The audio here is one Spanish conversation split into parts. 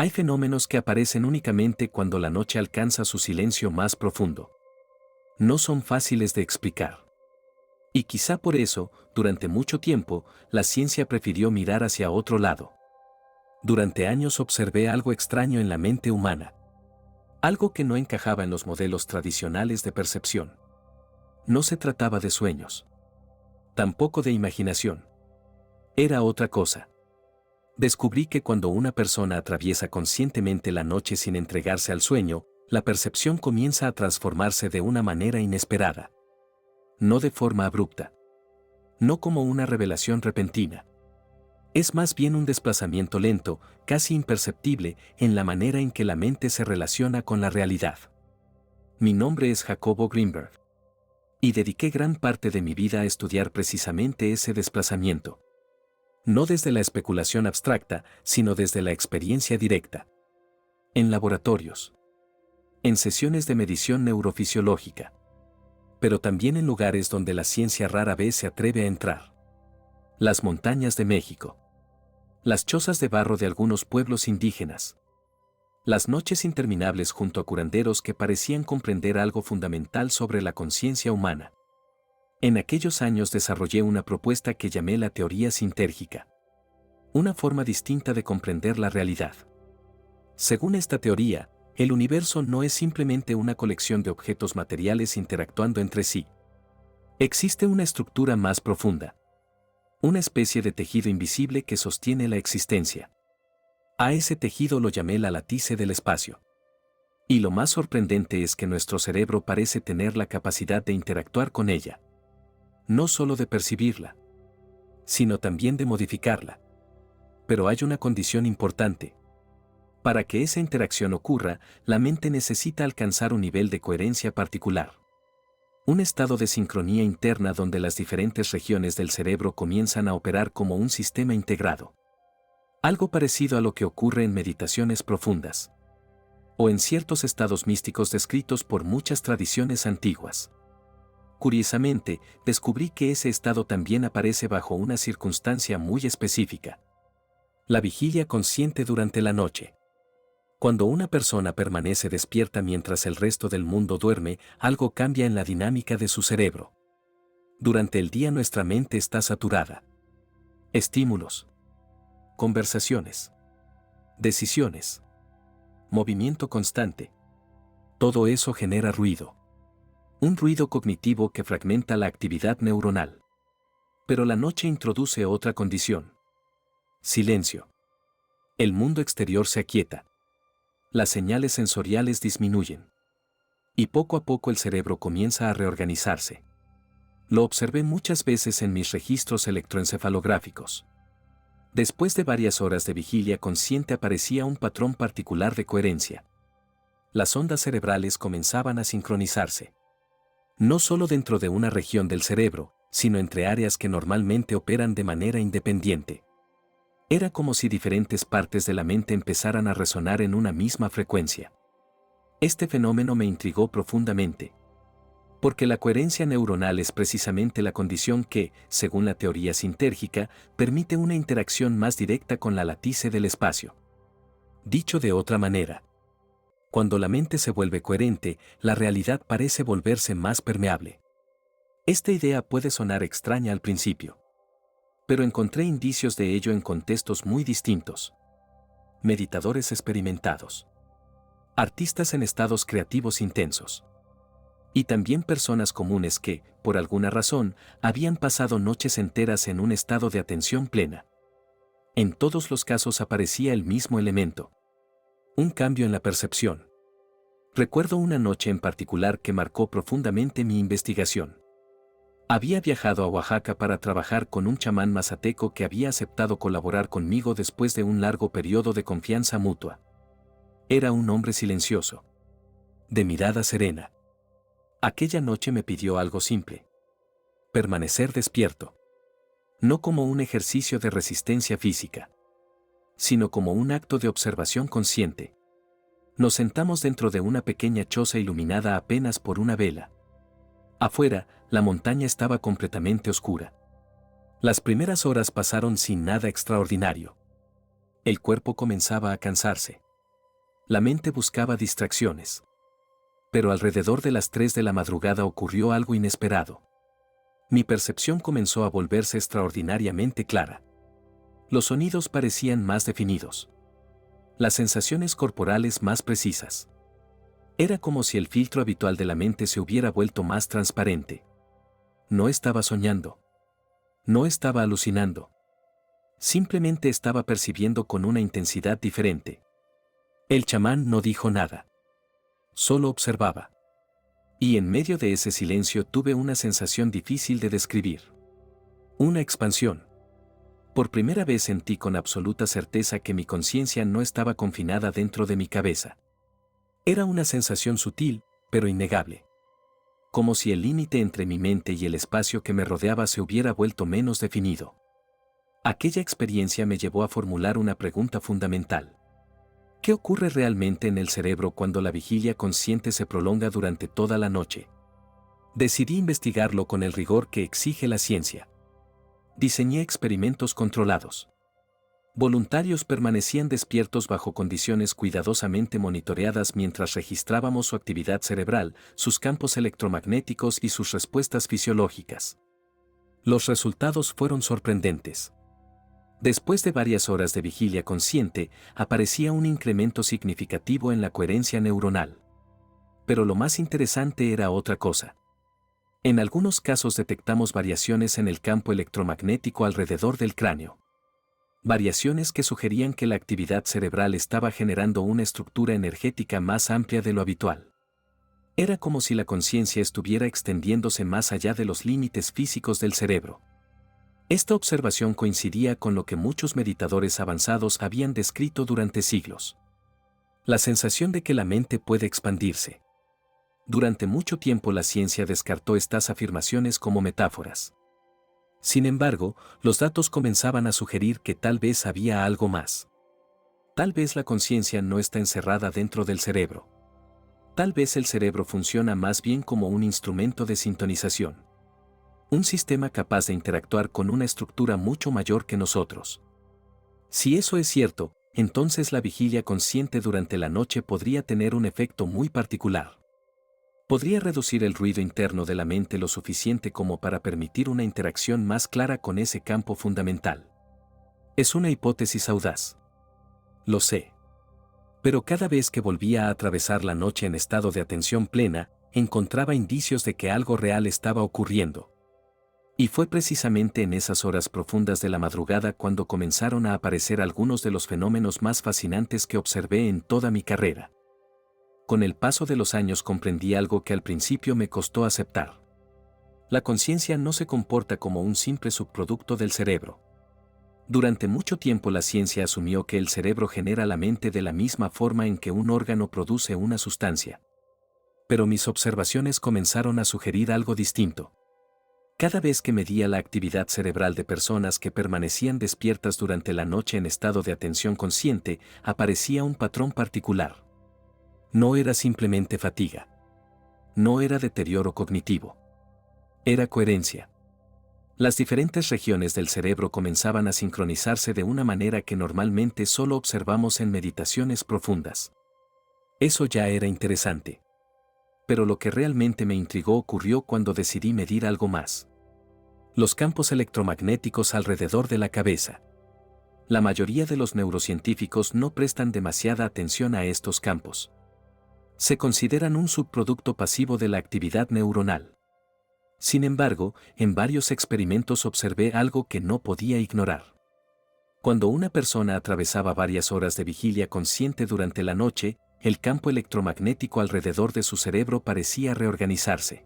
Hay fenómenos que aparecen únicamente cuando la noche alcanza su silencio más profundo. No son fáciles de explicar. Y quizá por eso, durante mucho tiempo, la ciencia prefirió mirar hacia otro lado. Durante años observé algo extraño en la mente humana. Algo que no encajaba en los modelos tradicionales de percepción. No se trataba de sueños. Tampoco de imaginación. Era otra cosa. Descubrí que cuando una persona atraviesa conscientemente la noche sin entregarse al sueño, la percepción comienza a transformarse de una manera inesperada. No de forma abrupta. No como una revelación repentina. Es más bien un desplazamiento lento, casi imperceptible, en la manera en que la mente se relaciona con la realidad. Mi nombre es Jacobo Greenberg. Y dediqué gran parte de mi vida a estudiar precisamente ese desplazamiento. No desde la especulación abstracta, sino desde la experiencia directa. En laboratorios. En sesiones de medición neurofisiológica. Pero también en lugares donde la ciencia rara vez se atreve a entrar. Las montañas de México. Las chozas de barro de algunos pueblos indígenas. Las noches interminables junto a curanderos que parecían comprender algo fundamental sobre la conciencia humana. En aquellos años desarrollé una propuesta que llamé la teoría sintérgica. Una forma distinta de comprender la realidad. Según esta teoría, el universo no es simplemente una colección de objetos materiales interactuando entre sí. Existe una estructura más profunda. Una especie de tejido invisible que sostiene la existencia. A ese tejido lo llamé la latice del espacio. Y lo más sorprendente es que nuestro cerebro parece tener la capacidad de interactuar con ella. No solo de percibirla, sino también de modificarla. Pero hay una condición importante. Para que esa interacción ocurra, la mente necesita alcanzar un nivel de coherencia particular. Un estado de sincronía interna donde las diferentes regiones del cerebro comienzan a operar como un sistema integrado. Algo parecido a lo que ocurre en meditaciones profundas. O en ciertos estados místicos descritos por muchas tradiciones antiguas. Curiosamente, descubrí que ese estado también aparece bajo una circunstancia muy específica. La vigilia consciente durante la noche. Cuando una persona permanece despierta mientras el resto del mundo duerme, algo cambia en la dinámica de su cerebro. Durante el día nuestra mente está saturada. Estímulos. Conversaciones. Decisiones. Movimiento constante. Todo eso genera ruido. Un ruido cognitivo que fragmenta la actividad neuronal. Pero la noche introduce otra condición. Silencio. El mundo exterior se aquieta. Las señales sensoriales disminuyen. Y poco a poco el cerebro comienza a reorganizarse. Lo observé muchas veces en mis registros electroencefalográficos. Después de varias horas de vigilia consciente aparecía un patrón particular de coherencia. Las ondas cerebrales comenzaban a sincronizarse. No solo dentro de una región del cerebro, sino entre áreas que normalmente operan de manera independiente. Era como si diferentes partes de la mente empezaran a resonar en una misma frecuencia. Este fenómeno me intrigó profundamente. Porque la coherencia neuronal es precisamente la condición que, según la teoría sintérgica, permite una interacción más directa con la latice del espacio. Dicho de otra manera, cuando la mente se vuelve coherente, la realidad parece volverse más permeable. Esta idea puede sonar extraña al principio. Pero encontré indicios de ello en contextos muy distintos. Meditadores experimentados. Artistas en estados creativos intensos. Y también personas comunes que, por alguna razón, habían pasado noches enteras en un estado de atención plena. En todos los casos aparecía el mismo elemento. Un cambio en la percepción. Recuerdo una noche en particular que marcó profundamente mi investigación. Había viajado a Oaxaca para trabajar con un chamán mazateco que había aceptado colaborar conmigo después de un largo periodo de confianza mutua. Era un hombre silencioso. De mirada serena. Aquella noche me pidió algo simple. Permanecer despierto. No como un ejercicio de resistencia física, sino como un acto de observación consciente. Nos sentamos dentro de una pequeña choza iluminada apenas por una vela. Afuera, la montaña estaba completamente oscura. Las primeras horas pasaron sin nada extraordinario. El cuerpo comenzaba a cansarse. La mente buscaba distracciones. Pero alrededor de las 3 de la madrugada ocurrió algo inesperado. Mi percepción comenzó a volverse extraordinariamente clara. Los sonidos parecían más definidos. Las sensaciones corporales más precisas. Era como si el filtro habitual de la mente se hubiera vuelto más transparente. No estaba soñando. No estaba alucinando. Simplemente estaba percibiendo con una intensidad diferente. El chamán no dijo nada. Solo observaba. Y en medio de ese silencio tuve una sensación difícil de describir. Una expansión. Por primera vez sentí con absoluta certeza que mi conciencia no estaba confinada dentro de mi cabeza. Era una sensación sutil, pero innegable. Como si el límite entre mi mente y el espacio que me rodeaba se hubiera vuelto menos definido. Aquella experiencia me llevó a formular una pregunta fundamental. ¿Qué ocurre realmente en el cerebro cuando la vigilia consciente se prolonga durante toda la noche? Decidí investigarlo con el rigor que exige la ciencia. Diseñé experimentos controlados. Voluntarios permanecían despiertos bajo condiciones cuidadosamente monitoreadas mientras registrábamos su actividad cerebral, sus campos electromagnéticos y sus respuestas fisiológicas. Los resultados fueron sorprendentes. Después de varias horas de vigilia consciente, aparecía un incremento significativo en la coherencia neuronal. Pero lo más interesante era otra cosa. En algunos casos detectamos variaciones en el campo electromagnético alrededor del cráneo. Variaciones que sugerían que la actividad cerebral estaba generando una estructura energética más amplia de lo habitual. Era como si la conciencia estuviera extendiéndose más allá de los límites físicos del cerebro. Esta observación coincidía con lo que muchos meditadores avanzados habían descrito durante siglos. La sensación de que la mente puede expandirse. Durante mucho tiempo la ciencia descartó estas afirmaciones como metáforas. Sin embargo, los datos comenzaban a sugerir que tal vez había algo más. Tal vez la conciencia no está encerrada dentro del cerebro. Tal vez el cerebro funciona más bien como un instrumento de sintonización. Un sistema capaz de interactuar con una estructura mucho mayor que nosotros. Si eso es cierto, entonces la vigilia consciente durante la noche podría tener un efecto muy particular. Podría reducir el ruido interno de la mente lo suficiente como para permitir una interacción más clara con ese campo fundamental. Es una hipótesis audaz. Lo sé. Pero cada vez que volvía a atravesar la noche en estado de atención plena, encontraba indicios de que algo real estaba ocurriendo. Y fue precisamente en esas horas profundas de la madrugada cuando comenzaron a aparecer algunos de los fenómenos más fascinantes que observé en toda mi carrera. Con el paso de los años comprendí algo que al principio me costó aceptar. La conciencia no se comporta como un simple subproducto del cerebro. Durante mucho tiempo la ciencia asumió que el cerebro genera la mente de la misma forma en que un órgano produce una sustancia. Pero mis observaciones comenzaron a sugerir algo distinto. Cada vez que medía la actividad cerebral de personas que permanecían despiertas durante la noche en estado de atención consciente, aparecía un patrón particular. No era simplemente fatiga. No era deterioro cognitivo. Era coherencia. Las diferentes regiones del cerebro comenzaban a sincronizarse de una manera que normalmente solo observamos en meditaciones profundas. Eso ya era interesante. Pero lo que realmente me intrigó ocurrió cuando decidí medir algo más. Los campos electromagnéticos alrededor de la cabeza. La mayoría de los neurocientíficos no prestan demasiada atención a estos campos. Se consideran un subproducto pasivo de la actividad neuronal. Sin embargo, en varios experimentos observé algo que no podía ignorar. Cuando una persona atravesaba varias horas de vigilia consciente durante la noche, el campo electromagnético alrededor de su cerebro parecía reorganizarse.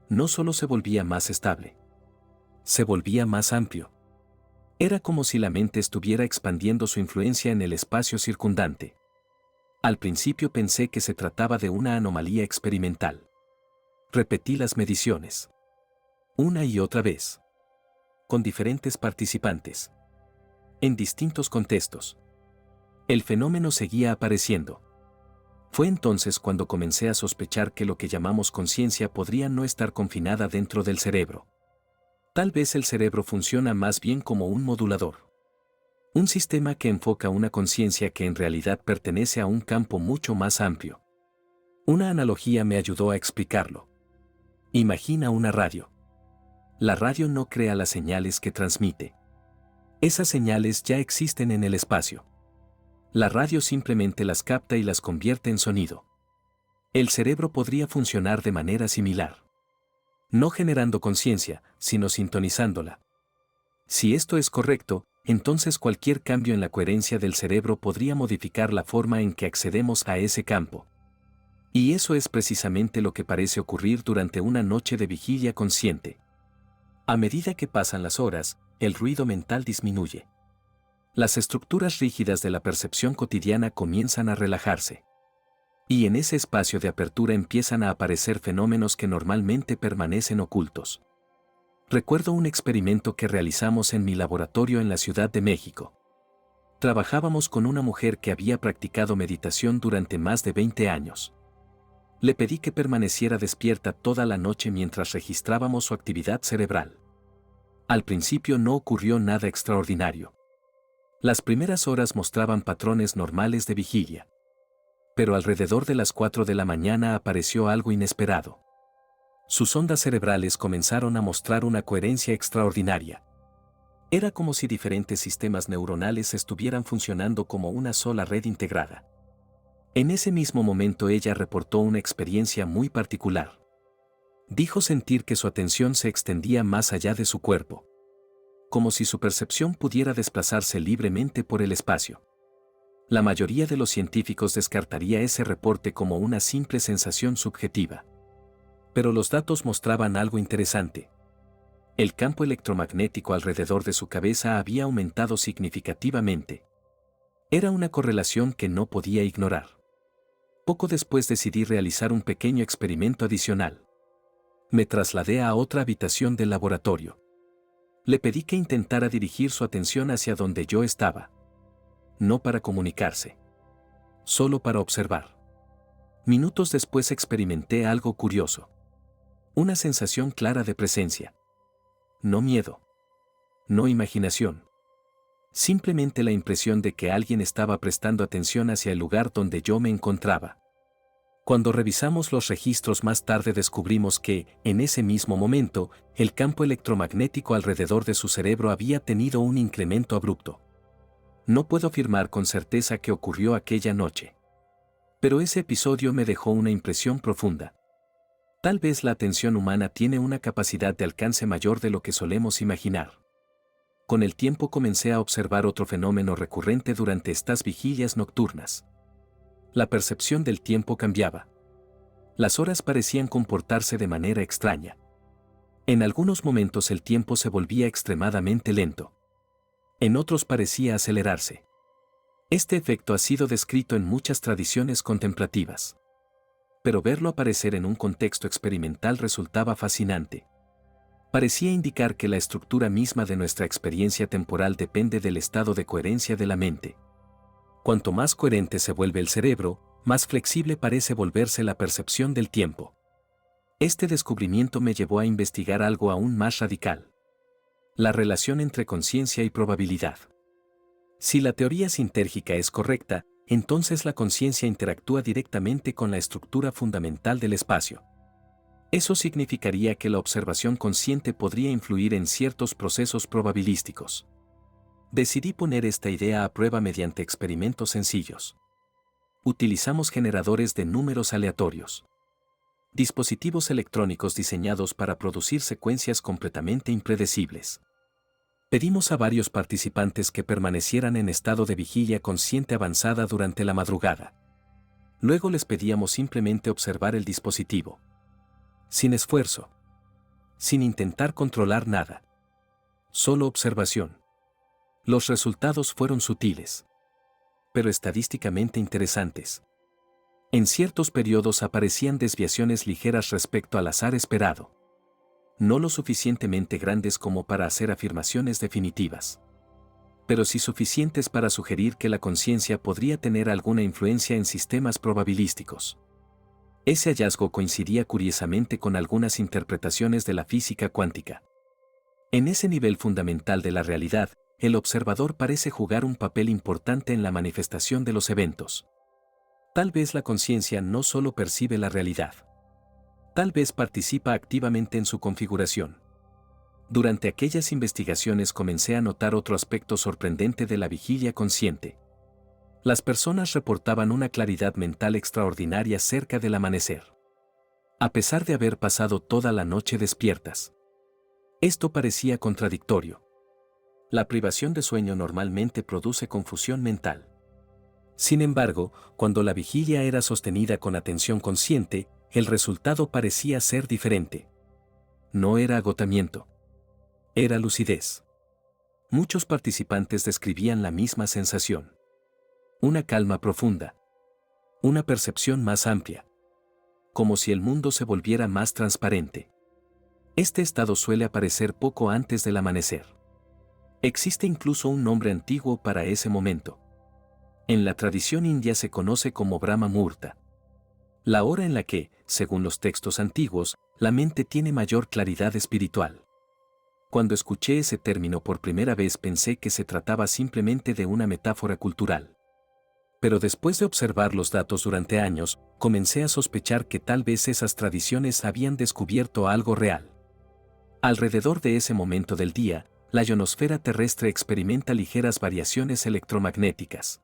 No solo se volvía más estable, se volvía más amplio. Era como si la mente estuviera expandiendo su influencia en el espacio circundante. Al principio pensé que se trataba de una anomalía experimental. Repetí las mediciones. Una y otra vez. Con diferentes participantes. En distintos contextos. El fenómeno seguía apareciendo. Fue entonces cuando comencé a sospechar que lo que llamamos conciencia podría no estar confinada dentro del cerebro. Tal vez el cerebro funciona más bien como un modulador. Un sistema que enfoca una conciencia que en realidad pertenece a un campo mucho más amplio. Una analogía me ayudó a explicarlo. Imagina una radio. La radio no crea las señales que transmite. Esas señales ya existen en el espacio. La radio simplemente las capta y las convierte en sonido. El cerebro podría funcionar de manera similar. No generando conciencia, sino sintonizándola. Si esto es correcto, entonces cualquier cambio en la coherencia del cerebro podría modificar la forma en que accedemos a ese campo. Y eso es precisamente lo que parece ocurrir durante una noche de vigilia consciente. A medida que pasan las horas, el ruido mental disminuye. Las estructuras rígidas de la percepción cotidiana comienzan a relajarse. Y en ese espacio de apertura empiezan a aparecer fenómenos que normalmente permanecen ocultos. Recuerdo un experimento que realizamos en mi laboratorio en la Ciudad de México. Trabajábamos con una mujer que había practicado meditación durante más de 20 años. Le pedí que permaneciera despierta toda la noche mientras registrábamos su actividad cerebral. Al principio no ocurrió nada extraordinario. Las primeras horas mostraban patrones normales de vigilia. Pero alrededor de las 4 de la mañana apareció algo inesperado. Sus ondas cerebrales comenzaron a mostrar una coherencia extraordinaria. Era como si diferentes sistemas neuronales estuvieran funcionando como una sola red integrada. En ese mismo momento ella reportó una experiencia muy particular. Dijo sentir que su atención se extendía más allá de su cuerpo. Como si su percepción pudiera desplazarse libremente por el espacio. La mayoría de los científicos descartaría ese reporte como una simple sensación subjetiva. Pero los datos mostraban algo interesante. El campo electromagnético alrededor de su cabeza había aumentado significativamente. Era una correlación que no podía ignorar. Poco después decidí realizar un pequeño experimento adicional. Me trasladé a otra habitación del laboratorio. Le pedí que intentara dirigir su atención hacia donde yo estaba. No para comunicarse. Solo para observar. Minutos después experimenté algo curioso. Una sensación clara de presencia. No miedo. No imaginación. Simplemente la impresión de que alguien estaba prestando atención hacia el lugar donde yo me encontraba. Cuando revisamos los registros más tarde descubrimos que, en ese mismo momento, el campo electromagnético alrededor de su cerebro había tenido un incremento abrupto. No puedo afirmar con certeza qué ocurrió aquella noche. Pero ese episodio me dejó una impresión profunda. Tal vez la atención humana tiene una capacidad de alcance mayor de lo que solemos imaginar. Con el tiempo comencé a observar otro fenómeno recurrente durante estas vigilias nocturnas. La percepción del tiempo cambiaba. Las horas parecían comportarse de manera extraña. En algunos momentos el tiempo se volvía extremadamente lento. En otros parecía acelerarse. Este efecto ha sido descrito en muchas tradiciones contemplativas. Pero verlo aparecer en un contexto experimental resultaba fascinante. Parecía indicar que la estructura misma de nuestra experiencia temporal depende del estado de coherencia de la mente. Cuanto más coherente se vuelve el cerebro, más flexible parece volverse la percepción del tiempo. Este descubrimiento me llevó a investigar algo aún más radical. La relación entre conciencia y probabilidad. Si la teoría sintérgica es correcta, entonces la conciencia interactúa directamente con la estructura fundamental del espacio. Eso significaría que la observación consciente podría influir en ciertos procesos probabilísticos. Decidí poner esta idea a prueba mediante experimentos sencillos. Utilizamos generadores de números aleatorios. Dispositivos electrónicos diseñados para producir secuencias completamente impredecibles. Pedimos a varios participantes que permanecieran en estado de vigilia consciente avanzada durante la madrugada. Luego les pedíamos simplemente observar el dispositivo. Sin esfuerzo. Sin intentar controlar nada. Solo observación. Los resultados fueron sutiles. Pero estadísticamente interesantes. En ciertos periodos aparecían desviaciones ligeras respecto al azar esperado. No lo suficientemente grandes como para hacer afirmaciones definitivas. Pero sí suficientes para sugerir que la conciencia podría tener alguna influencia en sistemas probabilísticos. Ese hallazgo coincidía curiosamente con algunas interpretaciones de la física cuántica. En ese nivel fundamental de la realidad, el observador parece jugar un papel importante en la manifestación de los eventos. Tal vez la conciencia no solo percibe la realidad. Tal vez participa activamente en su configuración. Durante aquellas investigaciones comencé a notar otro aspecto sorprendente de la vigilia consciente. Las personas reportaban una claridad mental extraordinaria cerca del amanecer, a pesar de haber pasado toda la noche despiertas. Esto parecía contradictorio. La privación de sueño normalmente produce confusión mental. Sin embargo, cuando la vigilia era sostenida con atención consciente, el resultado parecía ser diferente. No era agotamiento. Era lucidez. Muchos participantes describían la misma sensación. Una calma profunda. Una percepción más amplia. Como si el mundo se volviera más transparente. Este estado suele aparecer poco antes del amanecer. Existe incluso un nombre antiguo para ese momento. En la tradición india se conoce como Brahma Muhurta. La hora en la que, según los textos antiguos, la mente tiene mayor claridad espiritual. Cuando escuché ese término por primera vez pensé que se trataba simplemente de una metáfora cultural. Pero después de observar los datos durante años, comencé a sospechar que tal vez esas tradiciones habían descubierto algo real. Alrededor de ese momento del día, la ionosfera terrestre experimenta ligeras variaciones electromagnéticas.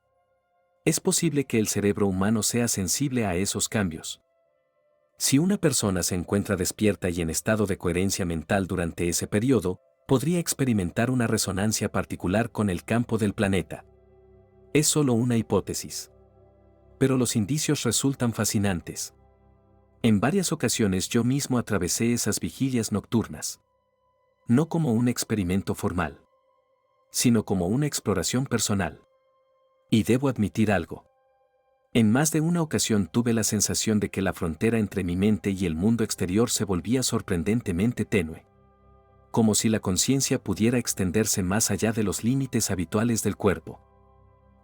Es posible que el cerebro humano sea sensible a esos cambios. Si una persona se encuentra despierta y en estado de coherencia mental durante ese periodo, podría experimentar una resonancia particular con el campo del planeta. Es solo una hipótesis. Pero los indicios resultan fascinantes. En varias ocasiones yo mismo atravesé esas vigilias nocturnas. No como un experimento formal, sino como una exploración personal. Y debo admitir algo. En más de una ocasión tuve la sensación de que la frontera entre mi mente y el mundo exterior se volvía sorprendentemente tenue. Como si la conciencia pudiera extenderse más allá de los límites habituales del cuerpo.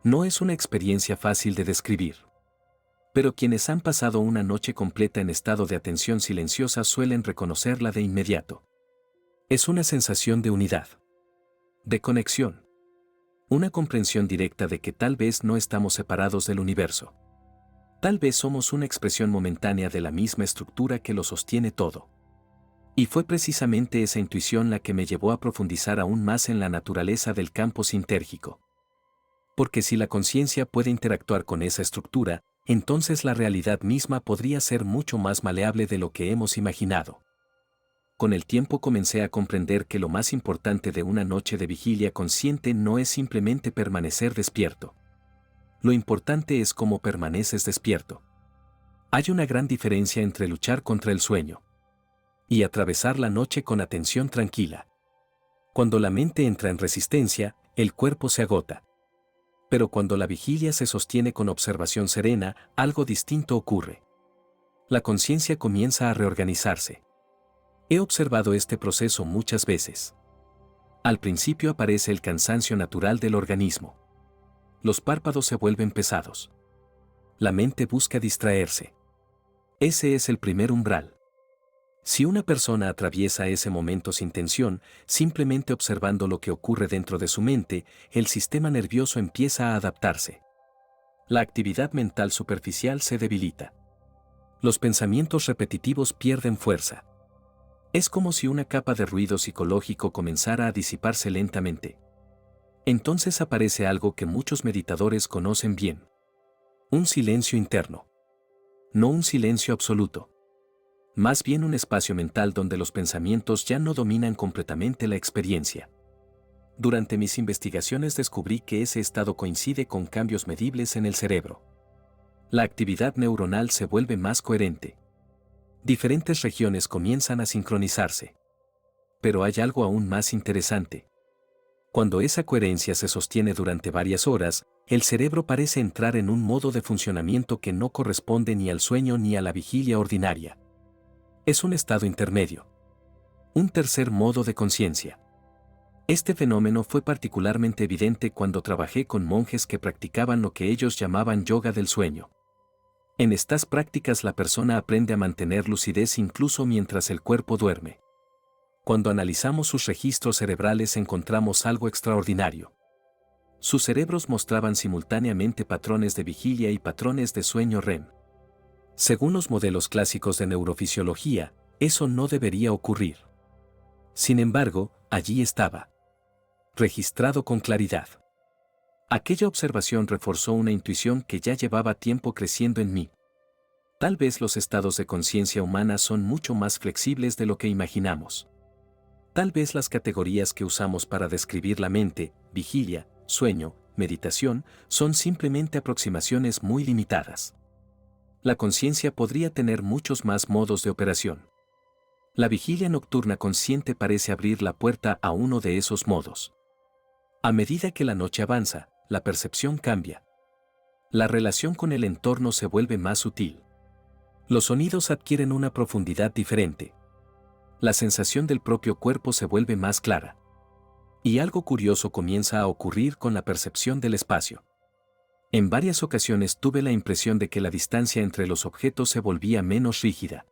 No es una experiencia fácil de describir. Pero quienes han pasado una noche completa en estado de atención silenciosa suelen reconocerla de inmediato. Es una sensación de unidad. De conexión. Una comprensión directa de que tal vez no estamos separados del universo. Tal vez somos una expresión momentánea de la misma estructura que lo sostiene todo. Y fue precisamente esa intuición la que me llevó a profundizar aún más en la naturaleza del campo sintérgico. Porque si la conciencia puede interactuar con esa estructura, entonces la realidad misma podría ser mucho más maleable de lo que hemos imaginado. Con el tiempo comencé a comprender que lo más importante de una noche de vigilia consciente no es simplemente permanecer despierto. Lo importante es cómo permaneces despierto. Hay una gran diferencia entre luchar contra el sueño y atravesar la noche con atención tranquila. Cuando la mente entra en resistencia, el cuerpo se agota. Pero cuando la vigilia se sostiene con observación serena, algo distinto ocurre. La conciencia comienza a reorganizarse. He observado este proceso muchas veces. Al principio aparece el cansancio natural del organismo. Los párpados se vuelven pesados. La mente busca distraerse. Ese es el primer umbral. Si una persona atraviesa ese momento sin tensión, simplemente observando lo que ocurre dentro de su mente, el sistema nervioso empieza a adaptarse. La actividad mental superficial se debilita. Los pensamientos repetitivos pierden fuerza. Es como si una capa de ruido psicológico comenzara a disiparse lentamente. Entonces aparece algo que muchos meditadores conocen bien. Un silencio interno. No un silencio absoluto. Más bien un espacio mental donde los pensamientos ya no dominan completamente la experiencia. Durante mis investigaciones descubrí que ese estado coincide con cambios medibles en el cerebro. La actividad neuronal se vuelve más coherente. Diferentes regiones comienzan a sincronizarse. Pero hay algo aún más interesante. Cuando esa coherencia se sostiene durante varias horas, el cerebro parece entrar en un modo de funcionamiento que no corresponde ni al sueño ni a la vigilia ordinaria. Es un estado intermedio. Un tercer modo de conciencia. Este fenómeno fue particularmente evidente cuando trabajé con monjes que practicaban lo que ellos llamaban yoga del sueño. En estas prácticas la persona aprende a mantener lucidez incluso mientras el cuerpo duerme. Cuando analizamos sus registros cerebrales encontramos algo extraordinario. Sus cerebros mostraban simultáneamente patrones de vigilia y patrones de sueño REM. Según los modelos clásicos de neurofisiología, eso no debería ocurrir. Sin embargo, allí estaba. Registrado con claridad. Aquella observación reforzó una intuición que ya llevaba tiempo creciendo en mí. Tal vez los estados de conciencia humana son mucho más flexibles de lo que imaginamos. Tal vez las categorías que usamos para describir la mente, vigilia, sueño, meditación, son simplemente aproximaciones muy limitadas. La conciencia podría tener muchos más modos de operación. La vigilia nocturna consciente parece abrir la puerta a uno de esos modos. A medida que la noche avanza, la percepción cambia. La relación con el entorno se vuelve más sutil. Los sonidos adquieren una profundidad diferente. La sensación del propio cuerpo se vuelve más clara. Y algo curioso comienza a ocurrir con la percepción del espacio. En varias ocasiones tuve la impresión de que la distancia entre los objetos se volvía menos rígida.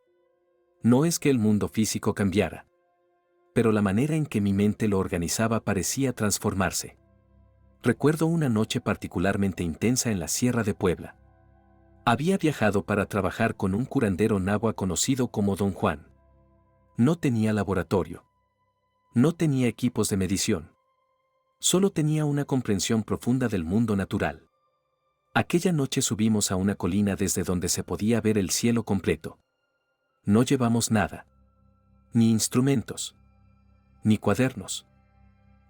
No es que el mundo físico cambiara, pero la manera en que mi mente lo organizaba parecía transformarse. Recuerdo una noche particularmente intensa en la Sierra de Puebla. Había viajado para trabajar con un curandero náhua conocido como Don Juan. No tenía laboratorio. No tenía equipos de medición. Solo tenía una comprensión profunda del mundo natural. Aquella noche subimos a una colina desde donde se podía ver el cielo completo. No llevamos nada. Ni instrumentos. Ni cuadernos.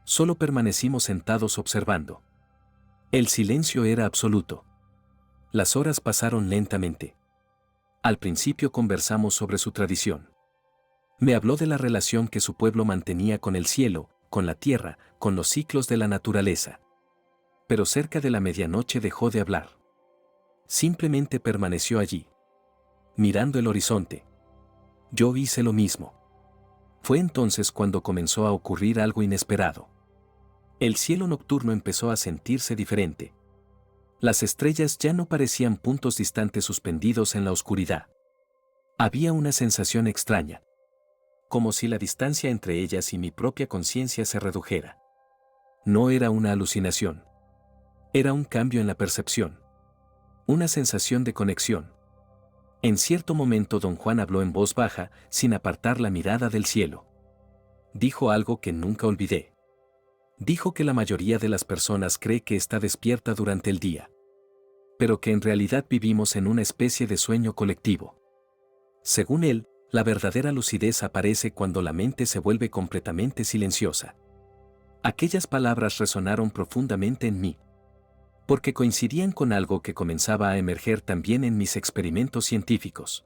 Solo permanecimos sentados observando. El silencio era absoluto. Las horas pasaron lentamente. Al principio conversamos sobre su tradición. Me habló de la relación que su pueblo mantenía con el cielo, con la tierra, con los ciclos de la naturaleza. Pero cerca de la medianoche dejó de hablar. Simplemente permaneció allí, mirando el horizonte. Yo hice lo mismo. Fue entonces cuando comenzó a ocurrir algo inesperado. El cielo nocturno empezó a sentirse diferente. Las estrellas ya no parecían puntos distantes suspendidos en la oscuridad. Había una sensación extraña. Como si la distancia entre ellas y mi propia conciencia se redujera. No era una alucinación. Era un cambio en la percepción. Una sensación de conexión. En cierto momento Don Juan habló en voz baja, sin apartar la mirada del cielo. Dijo algo que nunca olvidé. Dijo que la mayoría de las personas cree que está despierta durante el día. Pero que en realidad vivimos en una especie de sueño colectivo. Según él, la verdadera lucidez aparece cuando la mente se vuelve completamente silenciosa. Aquellas palabras resonaron profundamente en mí. Porque coincidían con algo que comenzaba a emerger también en mis experimentos científicos.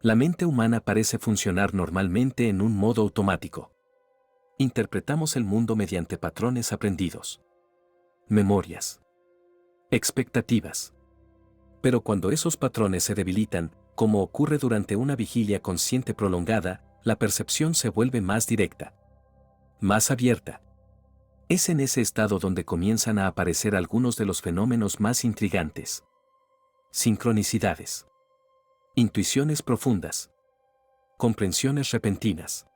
La mente humana parece funcionar normalmente en un modo automático. Interpretamos el mundo mediante patrones aprendidos. Memorias. Expectativas. Pero cuando esos patrones se debilitan, como ocurre durante una vigilia consciente prolongada, la percepción se vuelve más directa. Más abierta. Es en ese estado donde comienzan a aparecer algunos de los fenómenos más intrigantes. Sincronicidades. Intuiciones profundas. Comprensiones repentinas.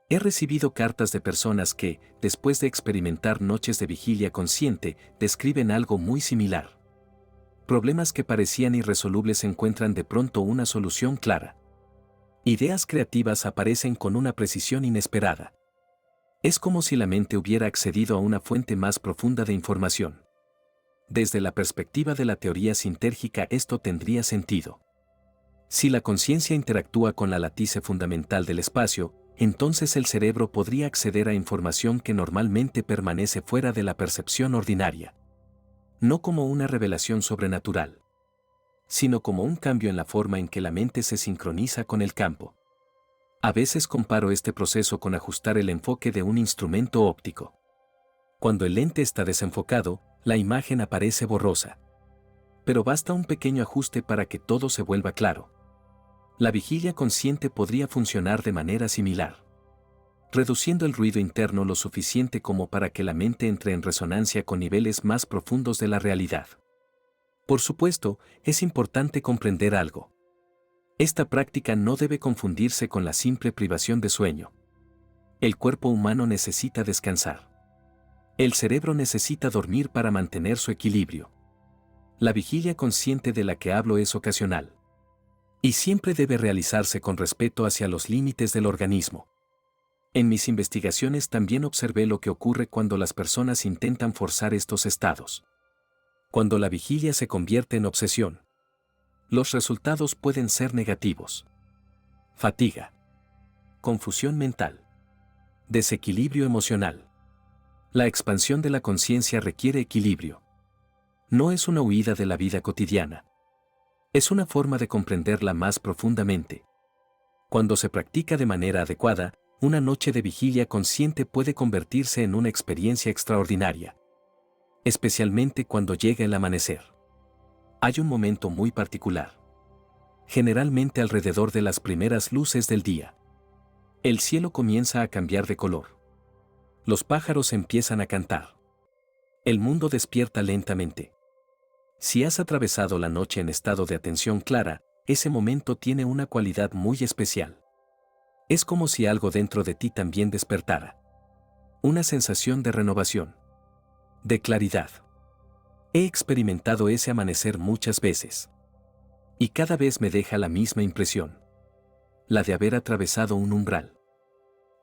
He recibido cartas de personas que, después de experimentar noches de vigilia consciente, describen algo muy similar. Problemas que parecían irresolubles encuentran de pronto una solución clara. Ideas creativas aparecen con una precisión inesperada. Es como si la mente hubiera accedido a una fuente más profunda de información. Desde la perspectiva de la teoría sintérgica esto tendría sentido. Si la conciencia interactúa con la latice fundamental del espacio, entonces el cerebro podría acceder a información que normalmente permanece fuera de la percepción ordinaria. No como una revelación sobrenatural, sino como un cambio en la forma en que la mente se sincroniza con el campo. A veces comparo este proceso con ajustar el enfoque de un instrumento óptico. Cuando el lente está desenfocado, la imagen aparece borrosa. Pero basta un pequeño ajuste para que todo se vuelva claro. La vigilia consciente podría funcionar de manera similar, reduciendo el ruido interno lo suficiente como para que la mente entre en resonancia con niveles más profundos de la realidad. Por supuesto, es importante comprender algo. Esta práctica no debe confundirse con la simple privación de sueño. El cuerpo humano necesita descansar. El cerebro necesita dormir para mantener su equilibrio. La vigilia consciente de la que hablo es ocasional. Y siempre debe realizarse con respeto hacia los límites del organismo. En mis investigaciones también observé lo que ocurre cuando las personas intentan forzar estos estados. Cuando la vigilia se convierte en obsesión, los resultados pueden ser negativos. Fatiga, confusión mental, desequilibrio emocional. La expansión de la conciencia requiere equilibrio. No es una huida de la vida cotidiana. Es una forma de comprenderla más profundamente. Cuando se practica de manera adecuada, una noche de vigilia consciente puede convertirse en una experiencia extraordinaria. Especialmente cuando llega el amanecer. Hay un momento muy particular. Generalmente alrededor de las primeras luces del día. El cielo comienza a cambiar de color. Los pájaros empiezan a cantar. El mundo despierta lentamente. Si has atravesado la noche en estado de atención clara, ese momento tiene una cualidad muy especial. Es como si algo dentro de ti también despertara. Una sensación de renovación. De claridad. He experimentado ese amanecer muchas veces. Y cada vez me deja la misma impresión. La de haber atravesado un umbral.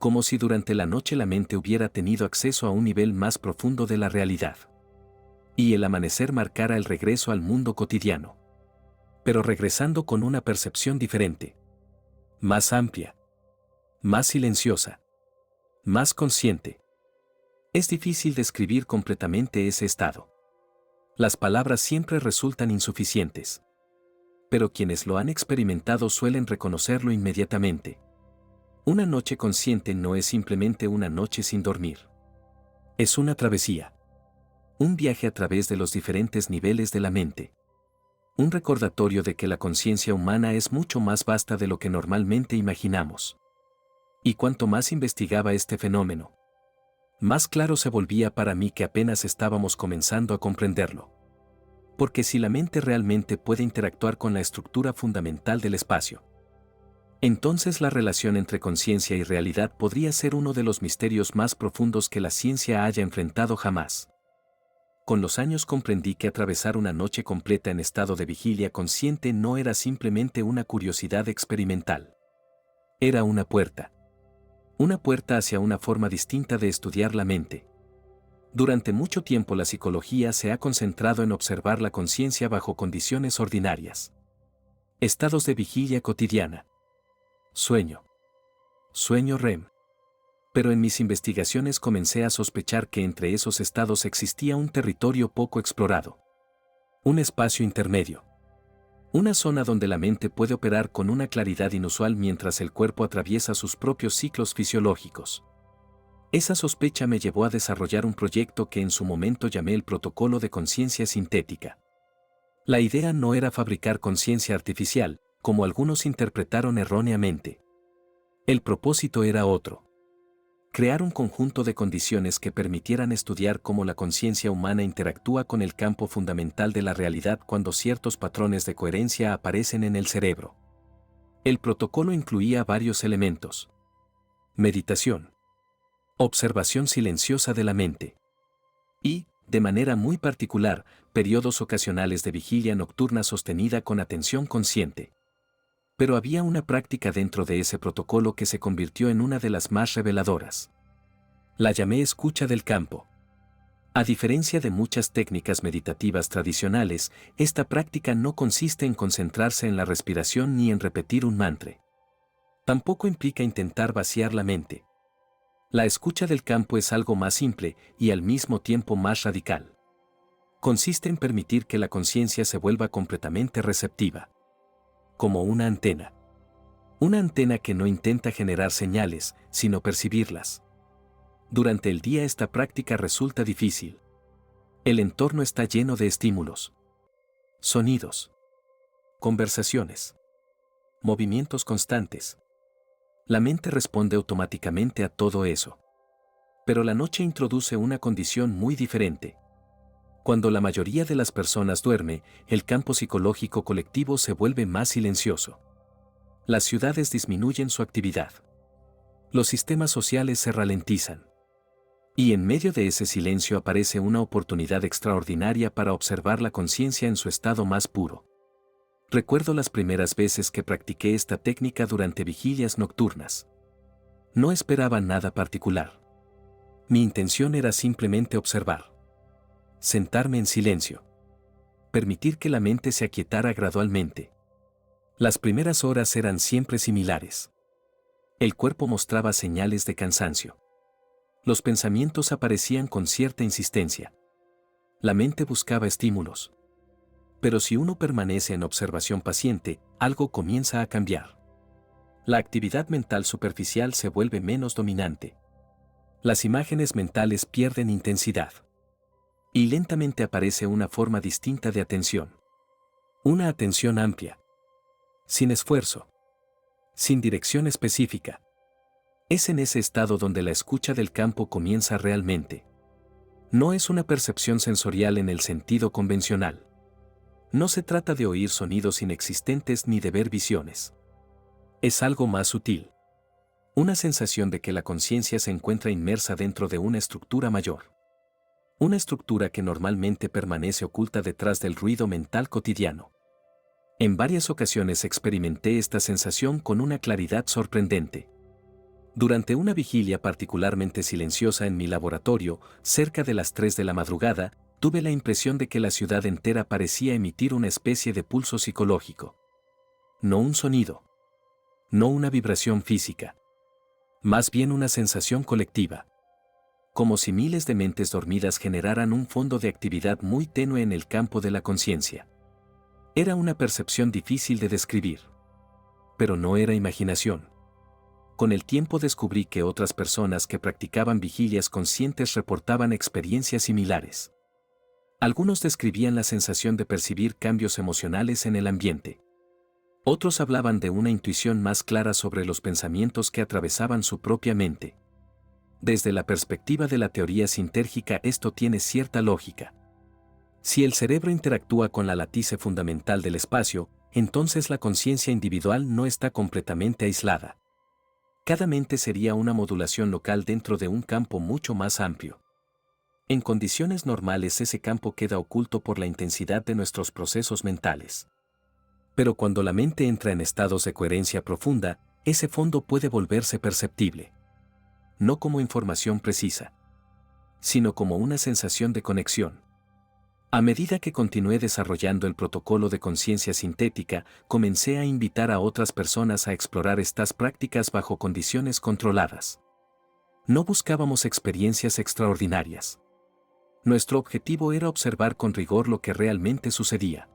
Como si durante la noche la mente hubiera tenido acceso a un nivel más profundo de la realidad. Y el amanecer marcara el regreso al mundo cotidiano. Pero regresando con una percepción diferente. Más amplia. Más silenciosa. Más consciente. Es difícil describir completamente ese estado. Las palabras siempre resultan insuficientes. Pero quienes lo han experimentado suelen reconocerlo inmediatamente. Una noche consciente no es simplemente una noche sin dormir. Es una travesía. Un viaje a través de los diferentes niveles de la mente. Un recordatorio de que la conciencia humana es mucho más vasta de lo que normalmente imaginamos. Y cuanto más investigaba este fenómeno, más claro se volvía para mí que apenas estábamos comenzando a comprenderlo. Porque si la mente realmente puede interactuar con la estructura fundamental del espacio, entonces la relación entre conciencia y realidad podría ser uno de los misterios más profundos que la ciencia haya enfrentado jamás. Con los años comprendí que atravesar una noche completa en estado de vigilia consciente no era simplemente una curiosidad experimental. Era una puerta. Una puerta hacia una forma distinta de estudiar la mente. Durante mucho tiempo la psicología se ha concentrado en observar la conciencia bajo condiciones ordinarias. Estados de vigilia cotidiana. Sueño. Sueño REM. Pero en mis investigaciones comencé a sospechar que entre esos estados existía un territorio poco explorado. Un espacio intermedio. Una zona donde la mente puede operar con una claridad inusual mientras el cuerpo atraviesa sus propios ciclos fisiológicos. Esa sospecha me llevó a desarrollar un proyecto que en su momento llamé el protocolo de conciencia sintética. La idea no era fabricar conciencia artificial, como algunos interpretaron erróneamente. El propósito era otro. Crear un conjunto de condiciones que permitieran estudiar cómo la conciencia humana interactúa con el campo fundamental de la realidad cuando ciertos patrones de coherencia aparecen en el cerebro. El protocolo incluía varios elementos. Meditación. Observación silenciosa de la mente. Y, de manera muy particular, periodos ocasionales de vigilia nocturna sostenida con atención consciente. Pero había una práctica dentro de ese protocolo que se convirtió en una de las más reveladoras. La llamé escucha del campo. A diferencia de muchas técnicas meditativas tradicionales, esta práctica no consiste en concentrarse en la respiración ni en repetir un mantra. Tampoco implica intentar vaciar la mente. La escucha del campo es algo más simple y al mismo tiempo más radical. Consiste en permitir que la conciencia se vuelva completamente receptiva. Como una antena. Una antena que no intenta generar señales, sino percibirlas. Durante el día esta práctica resulta difícil. El entorno está lleno de estímulos. Sonidos. Conversaciones. Movimientos constantes. La mente responde automáticamente a todo eso. Pero la noche introduce una condición muy diferente. Cuando la mayoría de las personas duerme, el campo psicológico colectivo se vuelve más silencioso. Las ciudades disminuyen su actividad. Los sistemas sociales se ralentizan. Y en medio de ese silencio aparece una oportunidad extraordinaria para observar la conciencia en su estado más puro. Recuerdo las primeras veces que practiqué esta técnica durante vigilias nocturnas. No esperaba nada particular. Mi intención era simplemente observar. Sentarme en silencio. Permitir que la mente se aquietara gradualmente. Las primeras horas eran siempre similares. El cuerpo mostraba señales de cansancio. Los pensamientos aparecían con cierta insistencia. La mente buscaba estímulos. Pero si uno permanece en observación paciente, algo comienza a cambiar. La actividad mental superficial se vuelve menos dominante. Las imágenes mentales pierden intensidad. Y lentamente aparece una forma distinta de atención. Una atención amplia. Sin esfuerzo. Sin dirección específica. Es en ese estado donde la escucha del campo comienza realmente. No es una percepción sensorial en el sentido convencional. No se trata de oír sonidos inexistentes ni de ver visiones. Es algo más sutil. Una sensación de que la conciencia se encuentra inmersa dentro de una estructura mayor. Una estructura que normalmente permanece oculta detrás del ruido mental cotidiano. En varias ocasiones experimenté esta sensación con una claridad sorprendente. Durante una vigilia particularmente silenciosa en mi laboratorio, cerca de las 3 de la madrugada, tuve la impresión de que la ciudad entera parecía emitir una especie de pulso psicológico. No un sonido. No una vibración física. Más bien una sensación colectiva. Como si miles de mentes dormidas generaran un fondo de actividad muy tenue en el campo de la conciencia. Era una percepción difícil de describir. Pero no era imaginación. Con el tiempo descubrí que otras personas que practicaban vigilias conscientes reportaban experiencias similares. Algunos describían la sensación de percibir cambios emocionales en el ambiente. Otros hablaban de una intuición más clara sobre los pensamientos que atravesaban su propia mente. Desde la perspectiva de la teoría sintérgica esto tiene cierta lógica. Si el cerebro interactúa con la latice fundamental del espacio, entonces la conciencia individual no está completamente aislada. Cada mente sería una modulación local dentro de un campo mucho más amplio. En condiciones normales ese campo queda oculto por la intensidad de nuestros procesos mentales. Pero cuando la mente entra en estados de coherencia profunda, ese fondo puede volverse perceptible. No como información precisa, sino como una sensación de conexión. A medida que continué desarrollando el protocolo de conciencia sintética, comencé a invitar a otras personas a explorar estas prácticas bajo condiciones controladas. No buscábamos experiencias extraordinarias. Nuestro objetivo era observar con rigor lo que realmente sucedía.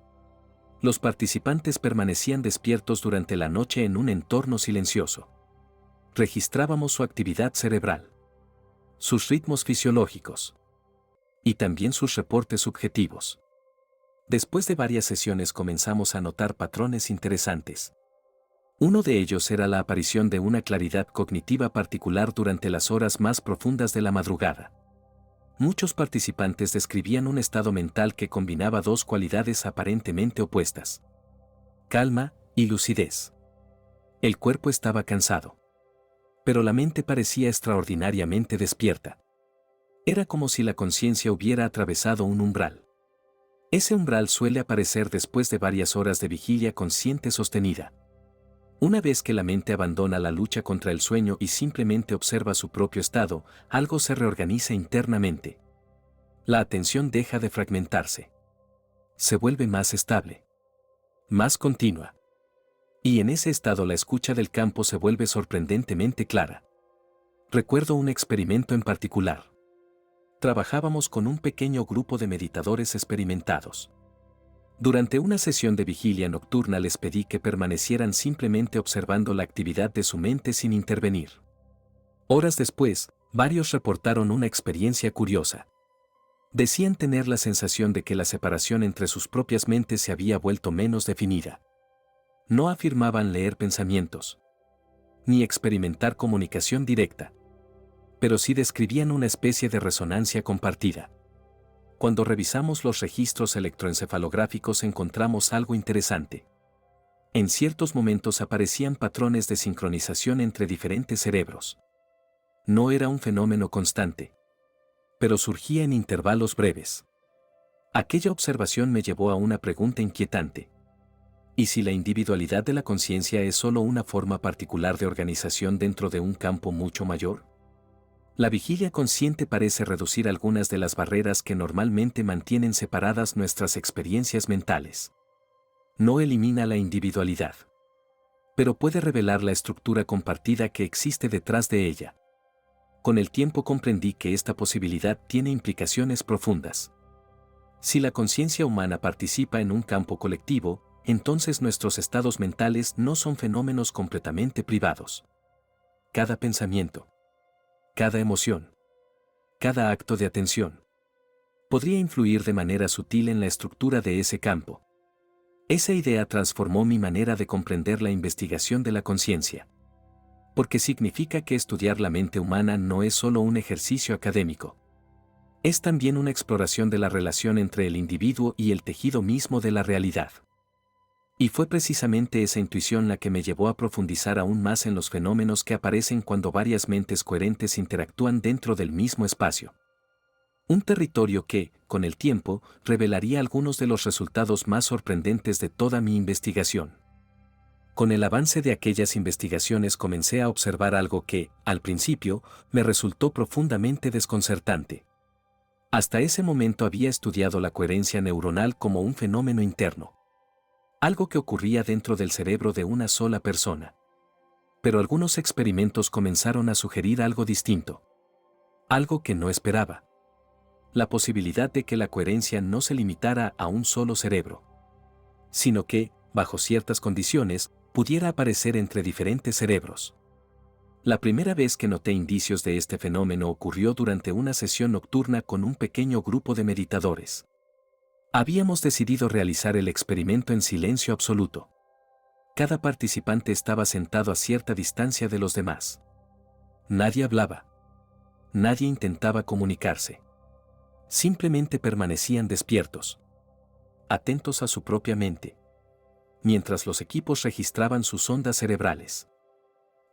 Los participantes permanecían despiertos durante la noche en un entorno silencioso. Registrábamos su actividad cerebral, sus ritmos fisiológicos y también sus reportes subjetivos. Después de varias sesiones comenzamos a notar patrones interesantes. Uno de ellos era la aparición de una claridad cognitiva particular durante las horas más profundas de la madrugada. Muchos participantes describían un estado mental que combinaba dos cualidades aparentemente opuestas: calma y lucidez. El cuerpo estaba cansado, pero la mente parecía extraordinariamente despierta. Era como si la conciencia hubiera atravesado un umbral. Ese umbral suele aparecer después de varias horas de vigilia consciente sostenida. Una vez que la mente abandona la lucha contra el sueño y simplemente observa su propio estado, algo se reorganiza internamente. La atención deja de fragmentarse. Se vuelve más estable, más continua. Y en ese estado la escucha del campo se vuelve sorprendentemente clara. Recuerdo un experimento en particular. Trabajábamos con un pequeño grupo de meditadores experimentados. Durante una sesión de vigilia nocturna les pedí que permanecieran simplemente observando la actividad de su mente sin intervenir. Horas después, varios reportaron una experiencia curiosa. Decían tener la sensación de que la separación entre sus propias mentes se había vuelto menos definida. No afirmaban leer pensamientos, ni experimentar comunicación directa, pero sí describían una especie de resonancia compartida. Cuando revisamos los registros electroencefalográficos encontramos algo interesante. En ciertos momentos aparecían patrones de sincronización entre diferentes cerebros. No era un fenómeno constante, pero surgía en intervalos breves. Aquella observación me llevó a una pregunta inquietante. ¿Y si la individualidad de la conciencia es solo una forma particular de organización dentro de un campo mucho mayor? La vigilia consciente parece reducir algunas de las barreras que normalmente mantienen separadas nuestras experiencias mentales. No elimina la individualidad, pero puede revelar la estructura compartida que existe detrás de ella. Con el tiempo comprendí que esta posibilidad tiene implicaciones profundas. Si la conciencia humana participa en un campo colectivo, entonces nuestros estados mentales no son fenómenos completamente privados. Cada pensamiento, cada emoción, cada acto de atención, podría influir de manera sutil en la estructura de ese campo. Esa idea transformó mi manera de comprender la investigación de la conciencia. Porque significa que estudiar la mente humana no es solo un ejercicio académico. Es también una exploración de la relación entre el individuo y el tejido mismo de la realidad. Y fue precisamente esa intuición la que me llevó a profundizar aún más en los fenómenos que aparecen cuando varias mentes coherentes interactúan dentro del mismo espacio. Un territorio que, con el tiempo, revelaría algunos de los resultados más sorprendentes de toda mi investigación. Con el avance de aquellas investigaciones comencé a observar algo que, al principio, me resultó profundamente desconcertante. Hasta ese momento había estudiado la coherencia neuronal como un fenómeno interno. Algo que ocurría dentro del cerebro de una sola persona. Pero algunos experimentos comenzaron a sugerir algo distinto. Algo que no esperaba. La posibilidad de que la coherencia no se limitara a un solo cerebro, sino que, bajo ciertas condiciones, pudiera aparecer entre diferentes cerebros. La primera vez que noté indicios de este fenómeno ocurrió durante una sesión nocturna con un pequeño grupo de meditadores. Habíamos decidido realizar el experimento en silencio absoluto. Cada participante estaba sentado a cierta distancia de los demás. Nadie hablaba. Nadie intentaba comunicarse. Simplemente permanecían despiertos, atentos a su propia mente, mientras los equipos registraban sus ondas cerebrales.